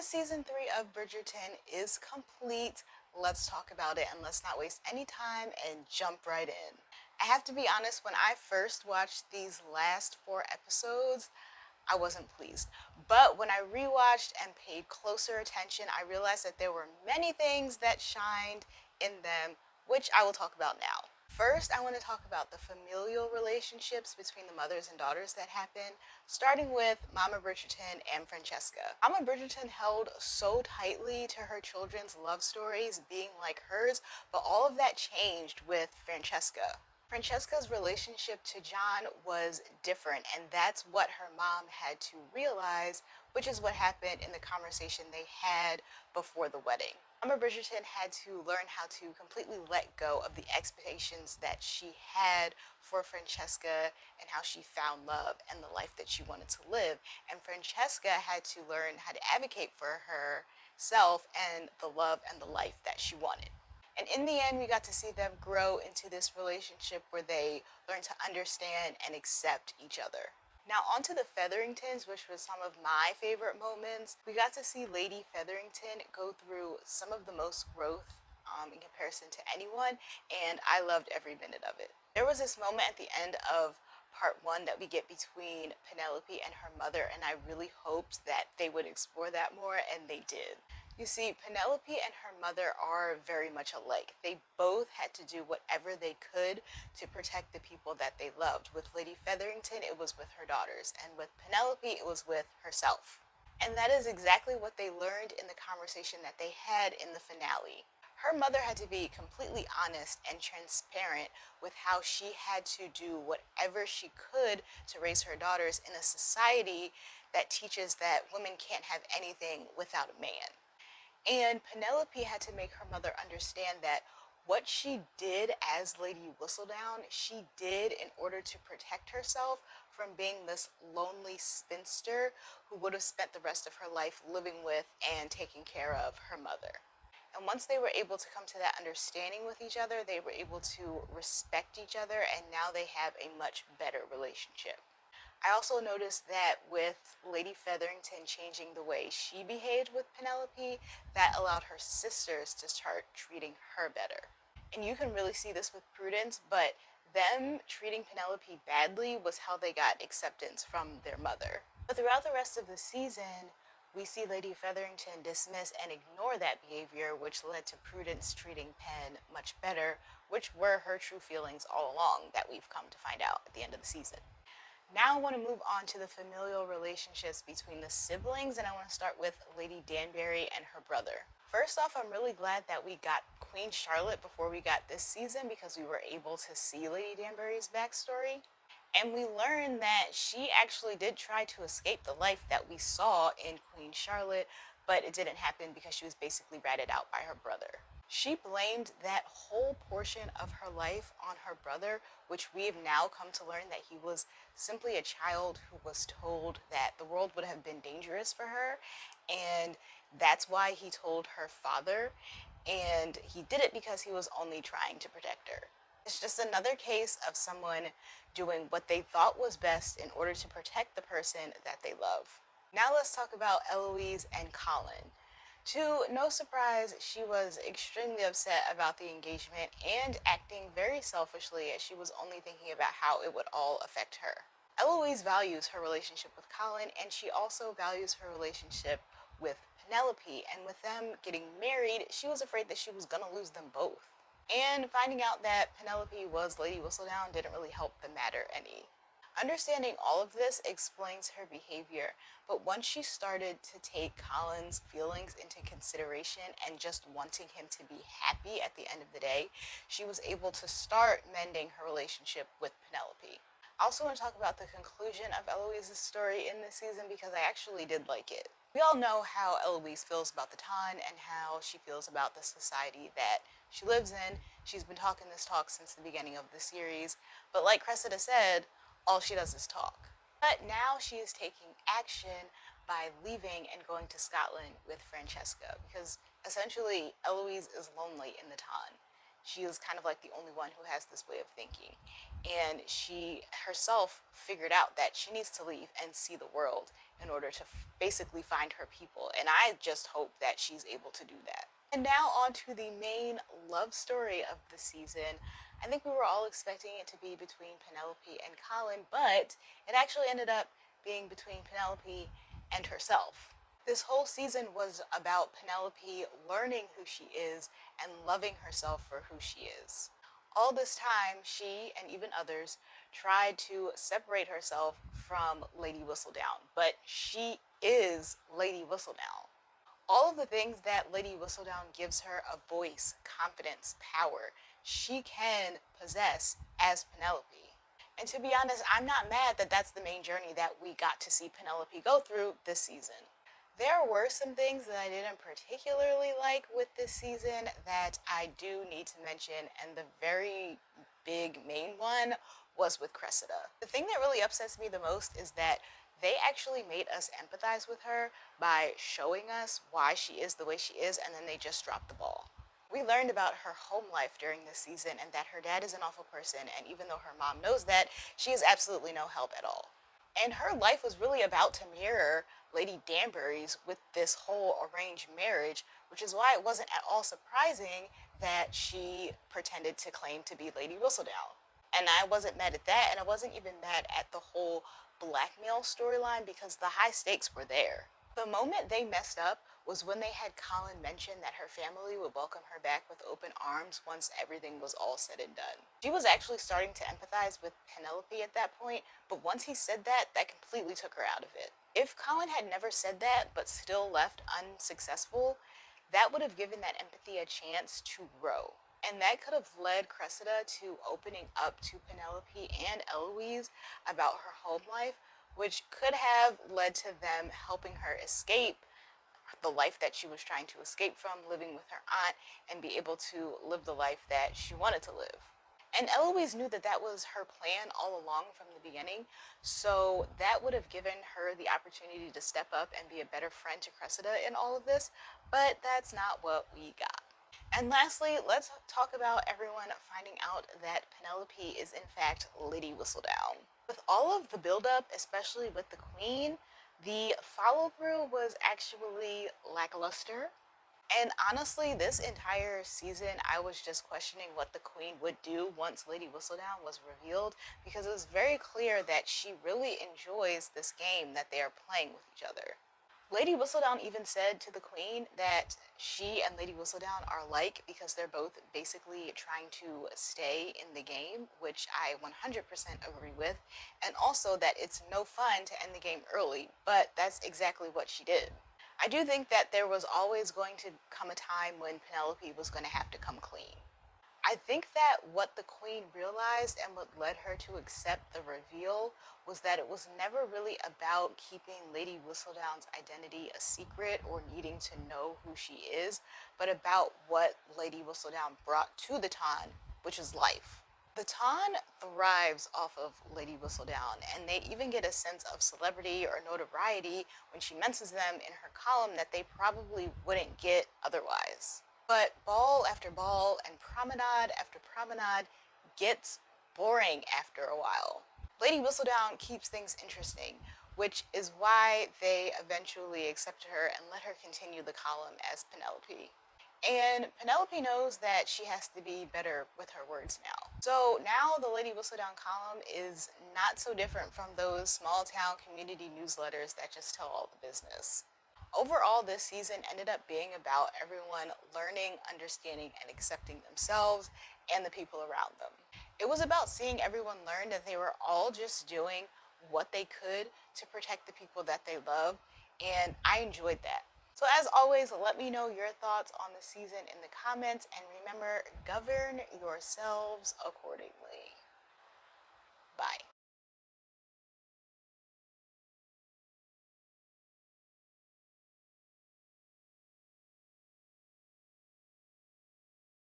season 3 of Bridgerton is complete. Let's talk about it and let's not waste any time and jump right in. I have to be honest, when I first watched these last 4 episodes, I wasn't pleased. But when I rewatched and paid closer attention, I realized that there were many things that shined in them, which I will talk about now. First, I want to talk about the familial relationships between the mothers and daughters that happen, starting with Mama Bridgerton and Francesca. Mama Bridgerton held so tightly to her children's love stories being like hers, but all of that changed with Francesca. Francesca's relationship to John was different, and that's what her mom had to realize, which is what happened in the conversation they had before the wedding. Mama Bridgerton had to learn how to completely let go of the expectations that she had for Francesca and how she found love and the life that she wanted to live. And Francesca had to learn how to advocate for herself and the love and the life that she wanted. And in the end, we got to see them grow into this relationship where they learn to understand and accept each other. Now, on to the Featheringtons, which was some of my favorite moments. We got to see Lady Featherington go through some of the most growth in comparison to anyone, and I loved every minute of it. There was this moment at the end of part one that we get between Penelope and her mother, and I really hoped that they would explore that more, and they did. You see, Penelope and her mother are very much alike. They both had to do whatever they could to protect the people that they loved. With Lady Featherington, it was with her daughters, and with Penelope, it was with herself. And that is exactly what they learned in the conversation that they had in the finale. Her mother had to be completely honest and transparent with how she had to do whatever she could to raise her daughters in a society that teaches that women can't have anything without a man. And Penelope had to make her mother understand that what she did as Lady Whistledown, she did in order to protect herself from being this lonely spinster who would have spent the rest of her life living with and taking care of her mother. And once they were able to come to that understanding with each other, they were able to respect each other, and now they have a much better relationship. I also noticed that with Lady Featherington changing the way she behaved with Penelope, that allowed her sisters to start treating her better. And you can really see this with Prudence, but them treating Penelope badly was how they got acceptance from their mother. But throughout the rest of the season, we see Lady Featherington dismiss and ignore that behavior, which led to Prudence treating Pen much better, which were her true feelings all along that we've come to find out at the end of the season. Now I want to move on to the familial relationships between the siblings, and I want to start with Lady Danbury and her brother. First off, I'm really glad that we got Queen Charlotte before we got this season because we were able to see Lady Danbury's backstory. And we learned that she actually did try to escape the life that we saw in Queen Charlotte, but it didn't happen because she was basically ratted out by her brother. She blamed that whole portion of her life on her brother, which we have now come to learn that he was simply a child who was told that the world would have been dangerous for her, and that's why he told her father, and he did it because he was only trying to protect her. It's just another case of someone doing what they thought was best in order to protect the person that they love. Now let's talk about Eloise and Colin. To no surprise, she was extremely upset about the engagement and acting very selfishly as she was only thinking about how it would all affect her. Eloise values her relationship with Colin, and she also values her relationship with Penelope, and with them getting married, she was afraid that she was gonna lose them both. And finding out that Penelope was Lady Whistledown didn't really help the matter any. Understanding all of this explains her behavior, but once she started to take Colin's feelings into consideration and just wanting him to be happy at the end of the day, she was able to start mending her relationship with Penelope. I also want to talk about the conclusion of Eloise's story in this season because I actually did like it. We all know how Eloise feels about the Ton and how she feels about the society that she lives in. She's been talking this talk since the beginning of the series, but like Cressida said, all she does is talk. But now she is taking action by leaving and going to Scotland with Francesca because essentially Eloise is lonely in the Ton. she is kind of like the only one who has this way of thinking. And she herself figured out that she needs to leave and see the world in order to basically find her people. And I just hope that she's able to do that. And now on to the main love story of the season. I think we were all expecting it to be between Penelope and Colin, but it actually ended up being between Penelope and herself. This whole season was about Penelope learning who she is and loving herself for who she is. All this time, she and even others tried to separate herself from Lady Whistledown, but she is Lady Whistledown. All of the things that Lady Whistledown gives her, a voice, confidence, power, she can possess as Penelope. And to be honest, I'm not mad that that's the main journey that we got to see Penelope go through this season. There were some things that I didn't particularly like with this season that I do need to mention, and the very big main one was with Cressida. The thing that really upsets me the most is that they actually made us empathize with her by showing us why she is the way she is, and then they just dropped the ball. We learned about her home life during this season and that her dad is an awful person, and even though her mom knows that, she is absolutely no help at all. And her life was really about to mirror Lady Danbury's with this whole arranged marriage, which is why it wasn't at all surprising that she pretended to claim to be Lady Whistledown. And I wasn't mad at that, and I wasn't even mad at the whole blackmail storyline because the high stakes were there. The moment they messed up was when they had Colin mention that her family would welcome her back with open arms once everything was all said and done. She was actually starting to empathize with Penelope at that point, but once he said that, that completely took her out of it. If Colin had never said that but still left unsuccessful, that would have given that empathy a chance to grow. And that could have led Cressida to opening up to Penelope and Eloise about her home life, which could have led to them helping her escape the life that she was trying to escape from, living with her aunt, and be able to live the life that she wanted to live. And Eloise knew that that was her plan all along from the beginning, so that would have given her the opportunity to step up and be a better friend to Cressida in all of this, but that's not what we got. And lastly, let's talk about everyone finding out that Penelope is in fact Lady Whistledown. With all of the buildup, especially with the Queen, the follow through was actually lackluster. And honestly, this entire season, I was just questioning what the Queen would do once Lady Whistledown was revealed, because it was very clear that she really enjoys this game that they are playing with each other. Lady Whistledown even said to the Queen that she and Lady Whistledown are alike because they're both basically trying to stay in the game, which I 100% agree with, and also that it's no fun to end the game early, but that's exactly what she did. I do think that there was always going to come a time when Penelope was going to have to come clean. I think that what the Queen realized and what led her to accept the reveal was that it was never really about keeping Lady Whistledown's identity a secret or needing to know who she is, but about what Lady Whistledown brought to the Ton, which is life. The Ton thrives off of Lady Whistledown, and they even get a sense of celebrity or notoriety when she mentions them in her column that they probably wouldn't get otherwise. But ball after ball and promenade after promenade gets boring after a while. Lady Whistledown keeps things interesting, which is why they eventually accepted her and let her continue the column as Penelope. And Penelope knows that she has to be better with her words now. So now the Lady Whistledown column is not so different from those small town community newsletters that just tell all the business. Overall, this season ended up being about everyone learning, understanding, and accepting themselves and the people around them. It was about seeing everyone learn that they were all just doing what they could to protect the people that they love, and I enjoyed that. So as always, let me know your thoughts on the season in the comments, and remember, govern yourselves accordingly. Bye.